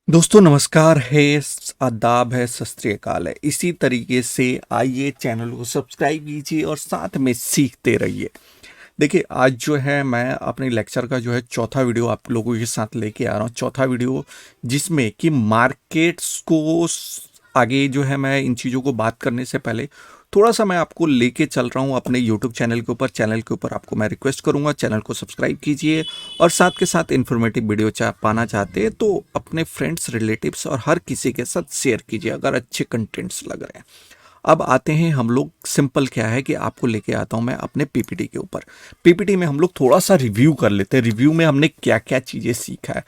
दोस्तों नमस्कार है, आदाब है, सत श्री अकाल है। इसी तरीके से आइए चैनल को सब्सक्राइब कीजिए और साथ में सीखते रहिए। देखिए आज जो है मैं अपने लेक्चर का जो है चौथा वीडियो आप लोगों के साथ लेके आ रहा हूँ। चौथा वीडियो जिसमें कि मार्केट्स को आगे जो है मैं इन चीज़ों को बात करने से पहले थोड़ा सा मैं आपको लेके चल रहा हूँ अपने यूट्यूब चैनल के ऊपर। चैनल के ऊपर आपको मैं रिक्वेस्ट करूँगा चैनल को सब्सक्राइब कीजिए और साथ के साथ इन्फॉर्मेटिव वीडियो पाना चाहते हैं तो अपने फ्रेंड्स, रिलेटिव्स और हर किसी के साथ शेयर कीजिए अगर अच्छे कंटेंट्स लग रहे हैं। अब आते हैं हम लोग, सिंपल क्या है कि आपको लेके आता हूं मैं अपने पीपीटी के ऊपर। पीपीटी में हम लोग थोड़ा सा रिव्यू कर लेते हैं। रिव्यू में हमने क्या क्या चीज़ें सीखा है।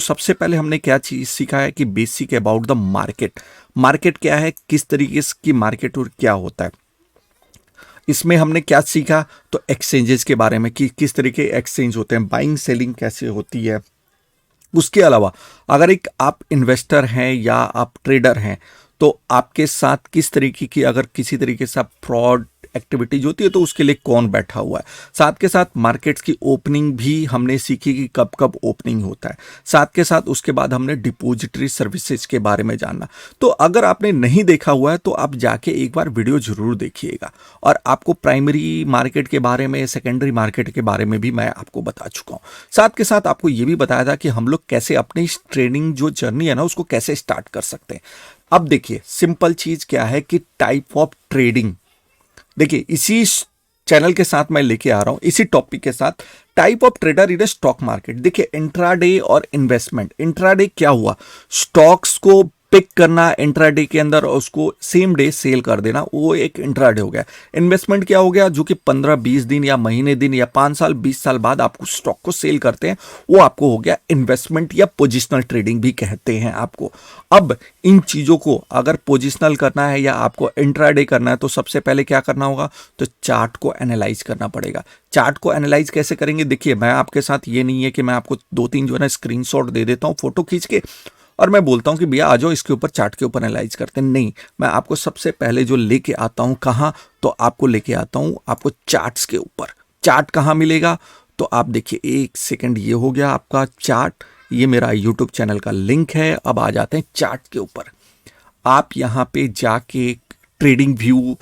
सबसे पहले हमने क्या चीज़ सीखा है कि basic about the market. Market क्या है, किस तरीके की मार्केट और क्या होता है। इसमें हमने क्या सीखा, तो एक्सचेंजेस के बारे में कि किस तरीके एक्सचेंज होते हैं, बाइंग सेलिंग कैसे होती है। उसके अलावा अगर एक आप इन्वेस्टर हैं या आप ट्रेडर हैं तो आपके साथ किस तरीके की अगर किसी तरीके से आप फ्रॉड एक्टिविटीज होती है तो उसके लिए कौन बैठा हुआ है। साथ के साथ मार्केट्स की ओपनिंग भी हमने सीखी कि कब कब ओपनिंग होता है। साथ के साथ उसके बाद हमने डिपॉजिटरी सर्विसेज के बारे में जानना। तो अगर आपने नहीं देखा हुआ है तो आप जाके एक बार वीडियो जरूर देखिएगा। और आपको प्राइमरी मार्केट के बारे में, सेकेंडरी मार्केट के बारे में भी मैं आपको बता चुका हूँ। साथ के साथ आपको ये भी बताया था कि हम लोग कैसे अपनी ट्रेडिंग जो जर्नी है ना उसको कैसे स्टार्ट कर सकते हैं। अब देखिए सिंपल चीज क्या है कि टाइप ऑफ ट्रेडिंग। देखिए इसी चैनल के साथ मैं लेके आ रहा हूं, इसी टॉपिक के साथ type of trader in stock market. देखिए इंट्राडे और इन्वेस्टमेंट। इंट्राडे क्या हुआ, स्टॉक्स को पिक करना इंट्राडे के अंदर और उसको सेम डे सेल कर देना, वो एक इंट्राडे हो गया। इन्वेस्टमेंट क्या हो गया, जो कि 15-20 दिन या महीने दिन या 5 साल 20 साल बाद आपको स्टॉक को सेल करते हैं, वो आपको हो गया इन्वेस्टमेंट या पोजिशनल ट्रेडिंग भी कहते हैं आपको। अब इन चीजों को अगर पोजिशनल करना है या आपको इंट्राडे करना है तो सबसे पहले क्या करना होगा, तो चार्ट को एनालाइज करना पड़ेगा। चार्ट को एनालाइज कैसे करेंगे, देखिए मैं आपके साथ ये नहीं है कि मैं आपको 2-3 जो है ना स्क्रीनशॉट दे देता हूं फोटो खींच के और मैं बोलता हूं कि भैया आ जाओ इसके ऊपर चार्ट के ऊपर एनालाइज करते हैं। नहीं, मैं आपको सबसे पहले जो लेके आता हूं कहां, तो आपको लेके आता हूं आपको चार्ट्स के ऊपर। चार्ट कहां मिलेगा, तो आप देखिए एक सेकंड, ये हो गया आपका चार्ट। ये मेरा यूट्यूब चैनल का लिंक है। अब आ जाते हैं चार्ट के ऊपर। आप यहाँ पे जाके ट्रेडिंग व्यू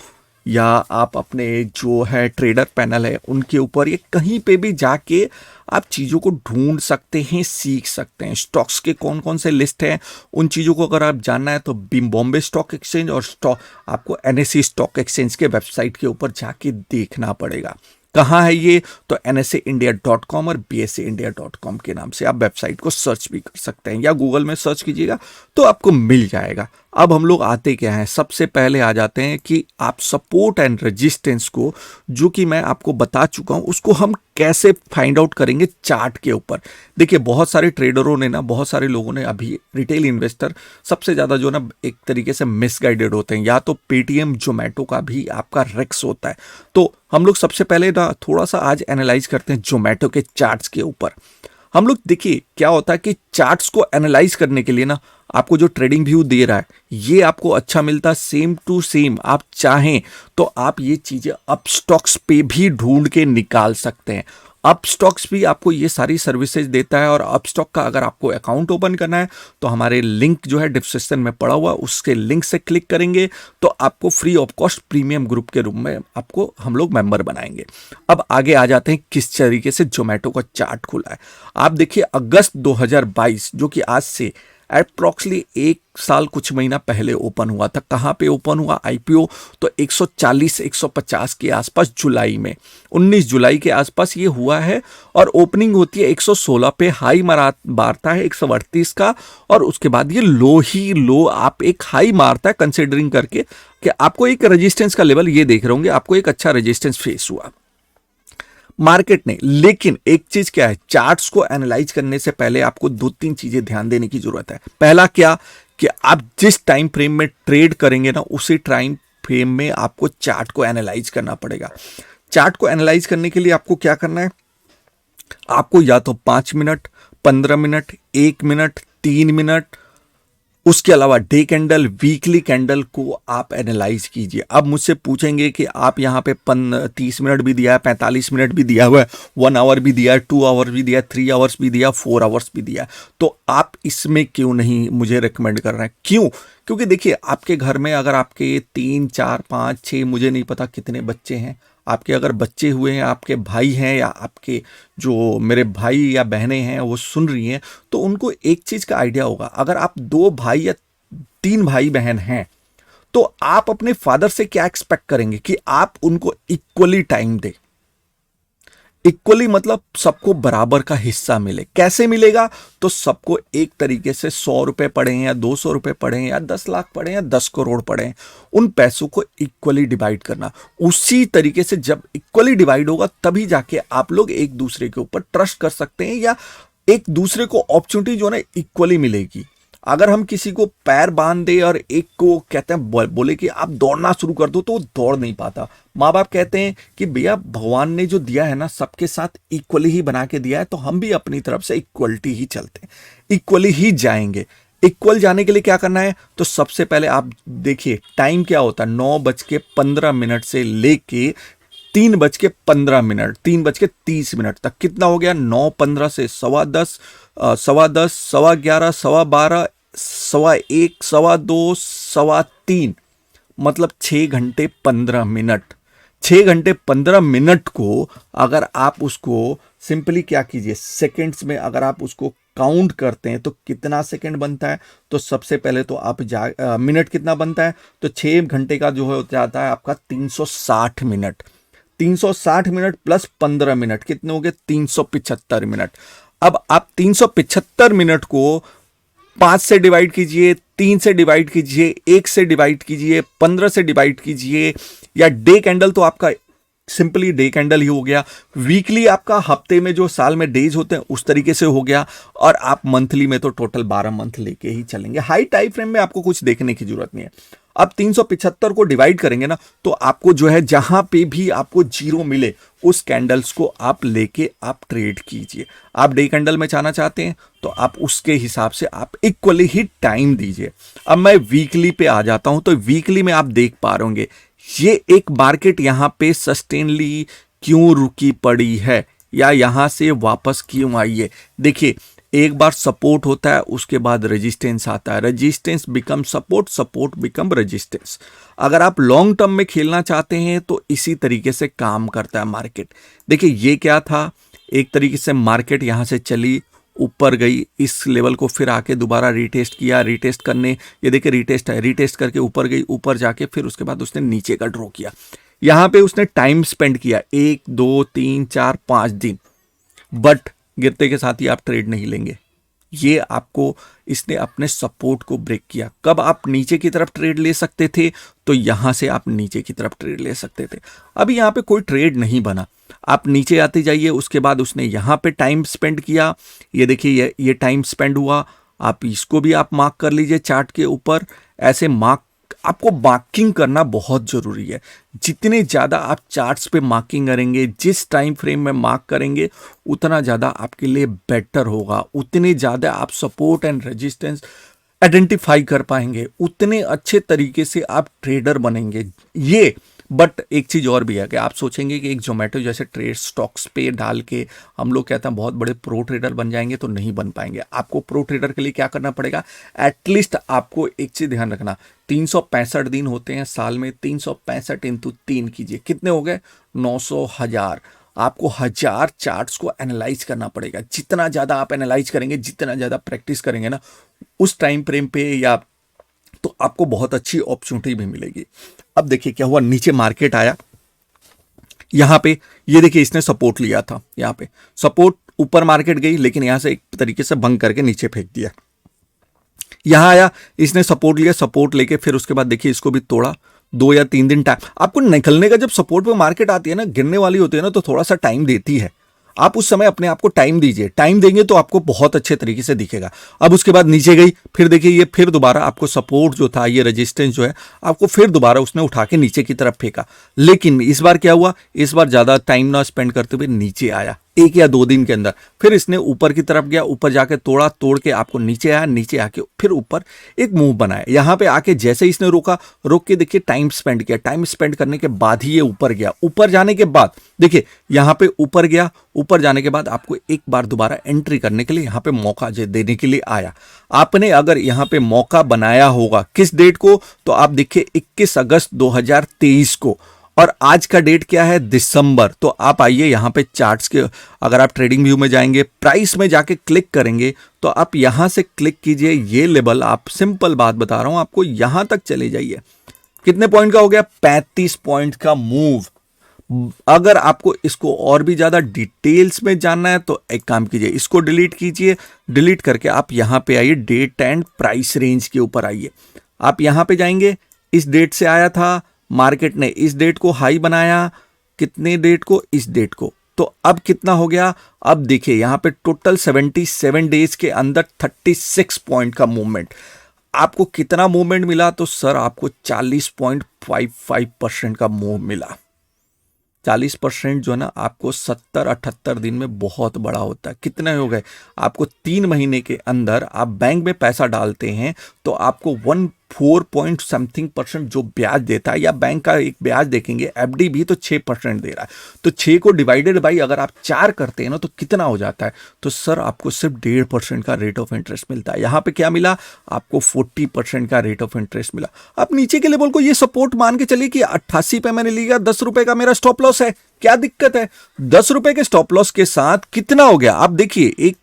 या आप अपने जो है ट्रेडर पैनल है उनके ऊपर ये कहीं पे भी जाके आप चीज़ों को ढूंढ सकते हैं, सीख सकते हैं। स्टॉक्स के कौन कौन से लिस्ट हैं उन चीज़ों को अगर आप जानना है तो बॉम्बे स्टॉक एक्सचेंज और स्टॉक आपको एनएससी स्टॉक एक्सचेंज के वेबसाइट के ऊपर जाके देखना पड़ेगा। कहाँ है ये, तो nsaindia.com और bsaindia.com के नाम से आप वेबसाइट को सर्च भी कर सकते हैं या गूगल में सर्च कीजिएगा तो आपको मिल जाएगा। अब हम लोग आते क्या हैं, सबसे पहले आ जाते हैं कि आप सपोर्ट एंड रेजिस्टेंस को, जो कि मैं आपको बता चुका हूं, उसको हम कैसे फाइंड आउट करेंगे चार्ट के ऊपर। देखिए बहुत सारे ट्रेडरों ने ना, बहुत सारे लोगों ने, अभी रिटेल इन्वेस्टर सबसे ज़्यादा जो ना एक तरीके से मिसगाइडेड होते हैं। या तो पेटीएम जोमेटो का भी आपका रिक्स होता है। तो हम लोग सबसे पहले ना थोड़ा सा आज एनालाइज करते हैं जोमेटो के चार्ट्स के ऊपर। हम लोग देखिए क्या होता है कि चार्ट्स को एनालाइज करने के लिए ना आपको जो ट्रेडिंग व्यू दे रहा है ये आपको अच्छा मिलता है, सेम टू सेम आप चाहें तो आप ये चीजें अप स्टॉक्स पे भी ढूंढ के निकाल सकते हैं। अप स्टॉक्स भी आपको ये सारी सर्विसेज देता है और अप स्टॉक का अगर आपको अकाउंट ओपन करना है तो हमारे लिंक जो है डिस्क्रिप्शन में पड़ा हुआ, उसके लिंक से क्लिक करेंगे तो आपको free of cost premium group के रूप में आपको हम लोग मेंबर बनाएंगे। अब आगे आ जाते हैं किस तरीके से जोमेटो का चार्ट खुला है। आप देखिए अगस्त 2022 जो कि आज से अप्रोक्सली 1 साल कुछ महीना पहले ओपन हुआ था। कहाँ पे ओपन हुआ आईपीओ, तो 140-150 के आसपास जुलाई में, 19 जुलाई के आसपास ये हुआ है। और ओपनिंग होती है 116 पे, हाई मारता है 138 का और उसके बाद ये लो ही लो आप एक हाई मारता है, कंसिडरिंग करके कि आपको एक रेजिस्टेंस का लेवल ये देख रहे होंगे, आपको एक अच्छा रेजिस्टेंस फेस हुआ मार्केट ने। लेकिन एक चीज क्या है, चार्ट्स को एनालाइज करने से पहले आपको 2-3 चीजें ध्यान देने की जरूरत है। पहला क्या, कि आप जिस टाइम फ्रेम में ट्रेड करेंगे ना उसी टाइम फ्रेम में आपको चार्ट को एनालाइज करना पड़ेगा। चार्ट को एनालाइज करने के लिए आपको क्या करना है, आपको या तो 5 मिनट, 15 मिनट, 1 मिनट, 3 मिनट उसके अलावा डे कैंडल, वीकली कैंडल को आप एनालाइज कीजिए। अब मुझसे पूछेंगे कि आप यहाँ पे 30 मिनट भी दिया है, 45 मिनट भी दिया हुआ है, 1 आवर भी दिया है, 2 आवर भी दिया है, 3 आवर्स भी दिया, 4 आवर्स भी दिया है, तो आप इसमें क्यों नहीं मुझे रिकमेंड कर रहे हैं? क्यों? क्योंकि देखिए, आपके घर में अगर आपके 3, 4, 5, 6, मुझे नहीं पता कितने बच्चे हैं, आपके अगर बच्चे हुए हैं, आपके भाई हैं, या आपके जो मेरे भाई या बहनें हैं वो सुन रही हैं, तो उनको एक चीज़ का आइडिया होगा। अगर आप 2 भाई या 3 भाई बहन हैं, तो आप अपने फादर से क्या एक्सपेक्ट करेंगे कि आप उनको इक्वली टाइम दें। इक्वली मतलब सबको बराबर का हिस्सा मिले। कैसे मिलेगा? तो सबको एक तरीके से 100 रुपए पड़े हैं या 200 रुपए पड़े हैं या 10 लाख पड़े हैं या 10 करोड़ पड़े हैं, उन पैसों को इक्वली डिवाइड करना। उसी तरीके से जब इक्वली डिवाइड होगा तभी जाके आप लोग एक दूसरे के ऊपर ट्रस्ट कर सकते हैं, या एक दूसरे को अपॉर्चुनिटी जो है ना इक्वली मिलेगी। अगर हम किसी को पैर बांध दे और एक को कहते हैं बोले कि आप दौड़ना शुरू कर दो, तो वो दौड़ नहीं पाता। माँ बाप कहते हैं कि भैया भगवान ने जो दिया है ना सबके साथ इक्वली ही बना के दिया है, तो हम भी अपनी तरफ से इक्वलिटी ही चलते हैं, इक्वली ही जाएंगे। इक्वल जाने के लिए क्या करना है? तो सबसे पहले आप देखिए टाइम क्या होता है। 9:15 से लेके 3:15, 3:30 तक कितना हो गया? 9:15 से 10:15, 10:15, 11:15, 12:15, 1:15, 2:15, 3:15, मतलब 6 घंटे 15 मिनट। 6 घंटे 15 मिनट को अगर आप उसको सिंपली क्या कीजिए, सेकंड्स में अगर आप उसको काउंट करते हैं तो कितना सेकंड बनता है? तो सबसे पहले तो आप मिनट कितना बनता है? तो 6 घंटे का जो हो जाता है आपका 360 मिनट। 360 मिनट प्लस 15 मिनट कितने हो गए? 375 मिनट। अब आप 375 मिनट को 5 से डिवाइड कीजिए, 3 से डिवाइड कीजिए, 1 से डिवाइड कीजिए, 15 से डिवाइड कीजिए, या डे कैंडल तो आपका सिंपली डे कैंडल ही हो गया। वीकली आपका हफ्ते में जो साल में डेज होते हैं उस तरीके से हो गया, और आप मंथली में तो टोटल 12 मंथ लेके ही चलेंगे। हाई टाइम फ्रेम में आपको कुछ देखने की जरूरत नहीं है। अब 375 को डिवाइड करेंगे ना, तो आपको जो है जहां पे भी आपको जीरो मिले उस कैंडल्स को आप लेके आप ट्रेड कीजिए। आप डे कैंडल में जाना चाहते हैं तो आप उसके हिसाब से आप इक्वली ही टाइम दीजिए। अब मैं वीकली पे आ जाता हूं, तो वीकली में आप देख पा रहे होंगे ये एक मार्केट यहां पे सस्टेनली क्यों रुकी पड़ी है, या यहां से वापस क्यों आई है। देखिए, एक बार सपोर्ट होता है, उसके बाद रेजिस्टेंस आता है, resistance become support, support become resistance. अगर आप लॉन्ग टर्म में खेलना चाहते हैं तो इसी तरीके से काम करता है मार्केट। देखिए, ये क्या था, एक तरीके से मार्केट यहां से चली, ऊपर गई, इस लेवल को फिर आके दोबारा रीटेस्ट किया, रीटेस्ट करने, ये देखिए रीटेस्ट है, रीटेस्ट करके ऊपर गई, ऊपर जाके फिर उसके बाद उसने नीचे का ड्रॉ किया। यहां पे उसने टाइम स्पेंड किया 1, 2, 3, 4, 5 दिन, बट गिरते के साथ ही आप ट्रेड नहीं लेंगे। ये आपको इसने अपने सपोर्ट को ब्रेक किया। कब आप नीचे की तरफ ट्रेड ले सकते थे? तो यहां से आप नीचे की तरफ ट्रेड ले सकते थे। अभी यहां पे कोई ट्रेड नहीं बना, आप नीचे आते जाइए। उसके बाद उसने यहां पे टाइम स्पेंड किया, ये देखिए ये टाइम स्पेंड हुआ। आप इसको भी आप मार्क कर लीजिए चार्ट के ऊपर। ऐसे आपको मार्किंग करना बहुत जरूरी है। जितने ज़्यादा आप चार्ट्स पे मार्किंग करेंगे, जिस टाइम फ्रेम में मार्क करेंगे, उतना ज़्यादा आपके लिए बेटर होगा। उतने ज़्यादा आप सपोर्ट एंड रेजिस्टेंस आइडेंटिफाई कर पाएंगे, उतने अच्छे तरीके से आप ट्रेडर बनेंगे। ये बट एक चीज़ और भी है कि आप सोचेंगे कि एक जोमेटो जैसे ट्रेड स्टॉक्स पे डाल के हम लोग कहते हैं बहुत बड़े प्रो ट्रेडर बन जाएंगे, तो नहीं बन पाएंगे। आपको प्रो ट्रेडर के लिए क्या करना पड़ेगा? एटलीस्ट आपको एक चीज़ ध्यान रखना, 365 दिन होते हैं साल में, 365 इंटू 3 कीजिए, कितने हो गए? 900, 1000। आपको 1000 चार्ट्स को एनालाइज करना पड़ेगा। जितना ज़्यादा आप एनालाइज करेंगे, जितना ज़्यादा प्रैक्टिस करेंगे ना उस टाइम फ्रेम पे, या तो आपको बहुत अच्छी अपॉर्चुनिटी भी मिलेगी। अब देखिए क्या हुआ, नीचे मार्केट आया, यहां पे ये देखिए इसने सपोर्ट लिया था, यहां पे सपोर्ट, ऊपर मार्केट गई, लेकिन यहां से एक तरीके से बंक करके नीचे फेंक दिया। यहां आया, इसने सपोर्ट लिया, सपोर्ट लेके फिर उसके बाद देखिए इसको भी तोड़ा। 2 या 3 दिन टाइम आपको निकलने का, जब सपोर्ट पे मार्केट आती है ना, गिरने वाली होती है ना, तो थोड़ा सा टाइम देती है। आप उस समय अपने आप को टाइम दीजिए, टाइम देंगे तो आपको बहुत अच्छे तरीके से दिखेगा। अब उसके बाद नीचे गई, फिर देखिए ये फिर दोबारा आपको सपोर्ट जो था, ये रेजिस्टेंस जो है आपको फिर दोबारा उसने उठा के नीचे की तरफ फेंका। लेकिन इस बार क्या हुआ, इस बार ज्यादा टाइम ना स्पेंड करते हुए नीचे आया, 1 या 2 दिन के अंदर। फिर इसने ऊपर की तरफ गया, ऊपर जाके तोड़ा, तोड़ के आपको नीचे आया, नीचे आके फिर ऊपर एक मूव बनाया। यहाँ पे आके जैसे ही इसने रोका, रोक के देखिए टाइम स्पेंड किया, टाइम स्पेंड करने के बाद ही ये ऊपर गया। ऊपर जाने के बाद देखिए यहाँ पे ऊपर गया, ऊपर जाने के बाद आपको एक बार दोबारा एंट्री करने के लिए यहाँ पे मौका देने के लिए आया। आपने अगर यहाँ पे मौका बनाया होगा किस डेट को, तो आप देखिए 21 अगस्त 2023 को, और आज का डेट क्या है, दिसंबर। तो आप आइए यहाँ पे चार्ट्स के, अगर आप ट्रेडिंग व्यू में जाएंगे, प्राइस में जाके क्लिक करेंगे, तो आप यहाँ से क्लिक कीजिए, ये लेवल, आप सिंपल बात बता रहा हूं आपको, यहां तक चले जाइए। कितने पॉइंट का हो गया, 35 पॉइंट का मूव। अगर आपको इसको और भी ज्यादा डिटेल्स में जानना है तो एक काम कीजिए, इसको डिलीट कीजिए, डिलीट करके आप यहां पे आइए, डेट एंड प्राइस रेंज के ऊपर आइए। आप यहां पे जाएंगे, इस डेट से आया था, मार्केट ने इस डेट को हाई बनाया, कितने डेट को, इस डेट को, तो अब कितना हो गया, अब देखिए यहां पे टोटल 77 डेज के अंदर 36 पॉइंट का मूवमेंट। आपको कितना मूवमेंट मिला, तो सर आपको 40.55% का मूव मिला। 40% जो है ना, आपको 70-78 दिन में बहुत बड़ा होता है। कितने हो गए, आपको 3 महीने के अंदर आप बैंक में पैसा डालते हैं तो आपको 4 पॉइंट समथिंग % जो ब्याज देता है, या बैंक का एक ब्याज देखेंगे, एफडी भी तो 6% दे रहा है। तो 6 को डिवाइडेड बाई अगर आप 4 करते हैं ना, तो कितना हो जाता है, तो सर आपको सिर्फ 1.5% का रेट ऑफ इंटरेस्ट मिलता है। यहां पे क्या मिला, आपको 40% का रेट ऑफ इंटरेस्ट मिला। अब नीचे के लेवल को ये सपोर्ट मान के चलिए कि 88 पे मैंने लिया, 10 रुपए का मेरा स्टॉप लॉस है, क्या दिक्कत है। 10 रुपए के स्टॉप लॉस के साथ कितना हो गया, आप देखिए,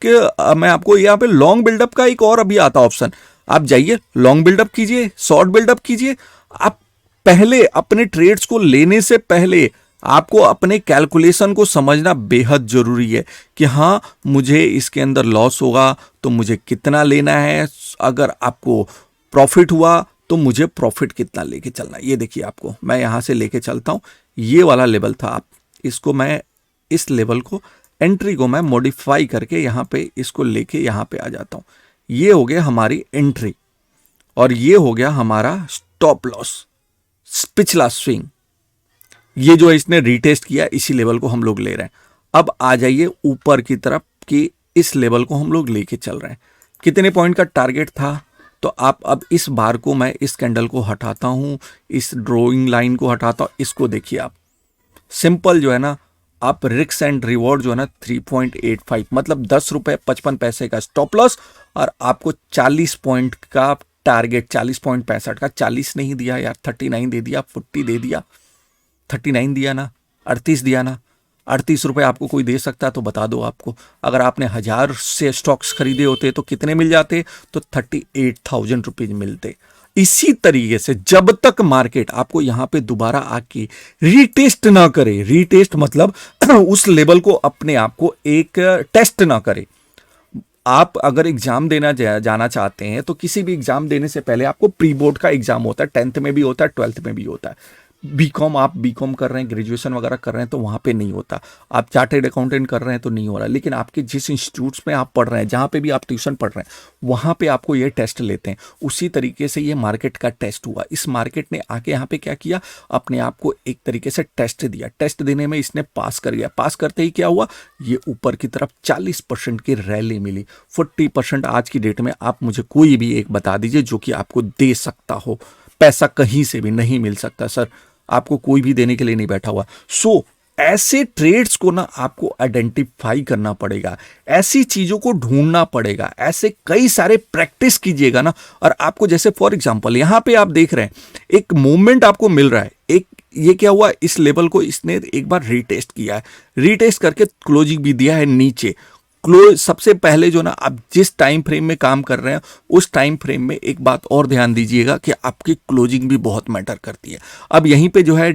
मैं आपको यहाँ पे लॉन्ग बिल्डअप का एक और अभी आता ऑप्शन, आप जाइए लॉन्ग बिल्डअप कीजिए, शॉर्ट बिल्डअप कीजिए। आप पहले अपने ट्रेड्स को लेने से पहले आपको अपने कैलकुलेशन को समझना बेहद जरूरी है कि हां, मुझे इसके अंदर लॉस होगा तो मुझे कितना लेना है, अगर आपको प्रॉफिट हुआ तो मुझे प्रॉफिट कितना लेके चलना है। ये देखिए, आपको मैं यहां से लेके चलता हूं, ये वाला लेवल था, आप इसको, मैं इस लेवल को, एंट्री को मैं मॉडिफाई करके यहां पे इसको लेके यहां पे आ जाता हूं। ये हो गया हमारी एंट्री, और ये हो गया हमारा स्टॉप लॉस, पिछला स्विंग। ये जो इसने रीटेस्ट किया, इसी लेवल को हम लोग ले रहे हैं। अब आ जाइए ऊपर की तरफ कि इस लेवल को हम लोग लेके चल रहे हैं। कितने पॉइंट का टारगेट था, तो आप अब इस बार को, मैं इस कैंडल को हटाता हूं, इस ड्रॉइंग लाइन को हटाता हूं, इसको देखिए आप, सिंपल जो है ना, आप रिस्क एंड रिवॉर्ड जो है ना 3.85, मतलब 10 रुपए 55 पैसे का स्टॉप लॉस, और आपको 40 पॉइंट का टारगेट, 40.65 का, 40 नहीं दिया यार, 39 दे दिया, 40 दे दिया, 39 दिया ना, 38 दिया ना, 38 रुपए आपको कोई दे सकता है तो बता दो आपको। अगर आपने 1000 से स्टॉक्स खरीदे होते तो कितने मिल जाते, तो 38,000 रुपीज मिलते। इसी तरीके से जब तक मार्केट आपको यहां पे दोबारा आके रीटेस्ट ना करे, रीटेस्ट मतलब उस लेवल को अपने आप को एक टेस्ट ना करे। आप अगर एग्जाम देना जाना चाहते हैं तो किसी भी एग्जाम देने से पहले आपको प्री बोर्ड का एग्जाम होता है, 10th में भी होता है, 12th में भी होता है। बीकॉम, आप बीकॉम कर रहे हैं, ग्रेजुएशन वगैरह कर रहे हैं तो वहाँ पे नहीं होता। आप चार्टेड अकाउंटेंट कर रहे हैं तो नहीं हो रहा। लेकिन आपके जिस इंस्टीट्यूट्स में आप पढ़ रहे हैं, जहाँ पे भी आप ट्यूशन पढ़ रहे हैं, वहाँ पे आपको ये टेस्ट लेते हैं। उसी तरीके से ये मार्केट का टेस्ट हुआ। इस मार्केट ने आके यहाँ पे क्या किया, अपने आप को एक तरीके से टेस्ट दिया। टेस्ट देने में इसने पास कर गया। पास करते ही क्या हुआ, ये ऊपर की तरफ 40% की रैली मिली। 40% आज की डेट में आप मुझे कोई भी एक बता दीजिए जो कि आपको दे सकता हो। पैसा कहीं से भी नहीं मिल सकता सर, आपको कोई भी देने के लिए नहीं बैठा हुआ। सो ऐसे ट्रेड्स को ना आपको आइडेंटिफाई करना पड़ेगा, ऐसी चीजों को ढूंढना पड़ेगा, ऐसे कई सारे प्रैक्टिस कीजिएगा ना। और आपको जैसे फॉर एग्जांपल यहां पे आप देख रहे हैं एक मूवमेंट आपको मिल रहा है, एक ये क्या हुआ, इस लेवल को इसने एक बार रीटेस्ट किया है, रीटेस्ट करके क्लोजिंग भी दिया है नीचे। क्लोज सबसे पहले जो ना, आप जिस टाइम फ्रेम में काम कर रहे हैं उस टाइम फ्रेम में एक बात और ध्यान दीजिएगा कि आपकी क्लोजिंग भी बहुत मैटर करती है। अब यहीं पे जो है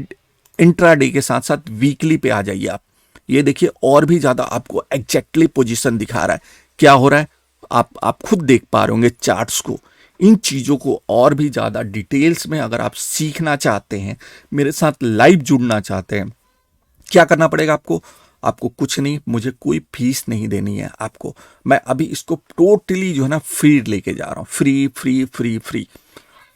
इंट्राडे के साथ साथ वीकली पे आ जाइए आप, ये देखिए और भी ज्यादा आपको एग्जैक्टली पोजीशन दिखा रहा है। क्या हो रहा है आप खुद देख पा रहे होंगे चार्ट्स को। इन चीजों को और भी ज्यादा डिटेल्स में अगर आप सीखना चाहते हैं, मेरे साथ लाइव जुड़ना चाहते हैं, क्या करना पड़ेगा आपको कुछ नहीं, मुझे कोई फीस नहीं देनी है आपको। मैं अभी इसको टोटली जो है ना फ्री लेके जा रहा हूं, फ्री फ्री फ्री फ्री।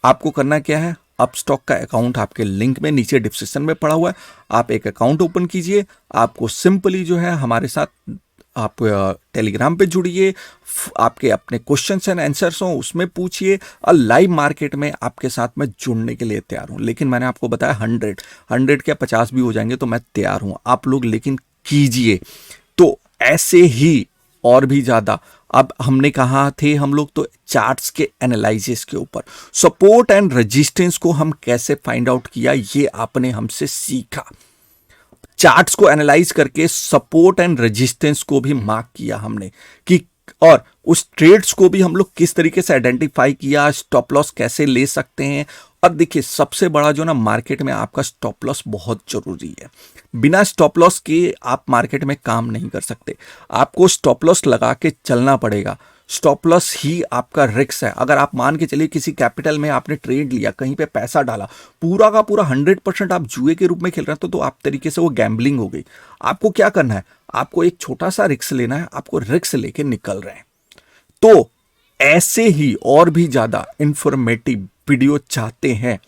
आपको करना क्या है, अपस्टॉक का अकाउंट आपके लिंक में नीचे डिस्क्रिप्शन में पड़ा हुआ है। आप एक अकाउंट ओपन कीजिए, आपको सिंपली जो है हमारे साथ आप टेलीग्राम पे जुड़िए, आपके अपने क्वेश्चंस एंड आंसर्स हों उसमें पूछिए, और लाइव मार्केट में आपके साथ मैं जुड़ने के लिए तैयार हूं। लेकिन मैंने आपको बताया 100 क्या 50 भी हो जाएंगे तो मैं तैयार हूं, आप लोग लेकिन कीजिए। तो ऐसे ही और भी ज्यादा, अब हमने कहा थे हम लोग तो चार्ट्स के एनालिसिस के ऊपर, सपोर्ट एंड रेजिस्टेंस को हम कैसे फाइंड आउट किया ये आपने हमसे सीखा। चार्ट्स को एनालाइज करके सपोर्ट एंड रेजिस्टेंस को भी मार्क किया हमने कि, और उस ट्रेड्स को भी हम लोग किस तरीके से आइडेंटिफाई किया, स्टॉप लॉस कैसे ले सकते हैं। और देखिए सबसे बड़ा जो ना मार्केट में आपका स्टॉप लॉस बहुत जरूरी है। बिना स्टॉप लॉस के आप मार्केट में काम नहीं कर सकते, आपको स्टॉप लॉस लगा के चलना पड़ेगा। स्टॉप लॉस ही आपका रिस्क है। अगर आप मान के चलिए किसी कैपिटल में आपने ट्रेड लिया, कहीं पे पैसा डाला, पूरा का पूरा 100% आप जुए के रूप में खेल रहे हैं तो आप तरीके से वो गैम्बलिंग हो गई। आपको क्या करना है, आपको एक छोटा सा रिस्क लेना है, आपको रिस्क लेके निकल रहे हैं। तो ऐसे ही और भी ज्यादा इंफॉर्मेटिव वीडियो चाहते हैं,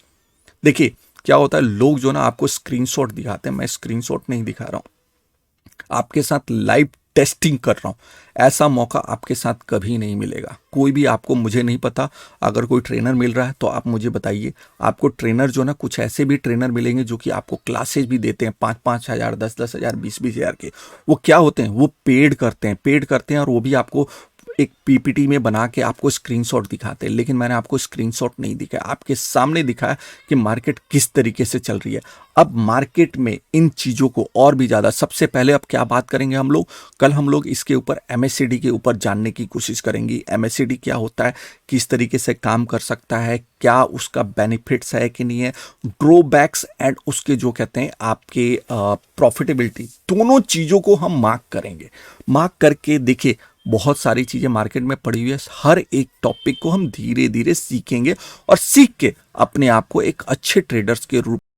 देखिए क्या होता है, लोग जो ना आपको स्क्रीनशॉट दिखाते हैं, मैं स्क्रीनशॉट नहीं दिखा रहा हूं, आपके साथ लाइव टेस्टिंग कर रहा हूं। ऐसा मौका आपके साथ कभी नहीं मिलेगा। कोई भी आपको, मुझे नहीं पता, अगर कोई ट्रेनर मिल रहा है तो आप मुझे बताइए। आपको ट्रेनर जो ना, कुछ ऐसे भी ट्रेनर मिलेंगे जो कि आपको क्लासेज भी देते हैं 5-5 हज़ार, 10-10 हज़ार, 20-20 हज़ार के। वो क्या होते हैं, वो पेड करते हैं और वो भी आपको एक पीपीटी में बना के आपको स्क्रीनशॉट दिखाते हैं। लेकिन मैंने आपको स्क्रीनशॉट नहीं दिखाया, आपके सामने दिखाया कि मार्केट किस तरीके से चल रही है। अब मार्केट में इन चीज़ों को और भी ज़्यादा, सबसे पहले अब क्या बात करेंगे हम लोग, कल हम लोग इसके ऊपर एमएससीडी के ऊपर जानने की कोशिश करेंगे। एमएससीडी क्या होता है, किस तरीके से काम कर सकता है, क्या उसका बेनिफिट्स है कि नहीं है, ड्रॉबैक्स एंड उसके जो कहते हैं आपके प्रॉफिटेबिलिटी, दोनों चीज़ों को हम मार्क करेंगे। मार्क करके देखिए बहुत सारी चीज़ें मार्केट में पड़ी हुई है, हर एक टॉपिक को हम धीरे धीरे सीखेंगे और सीख के अपने आप को एक अच्छे ट्रेडर्स के रूप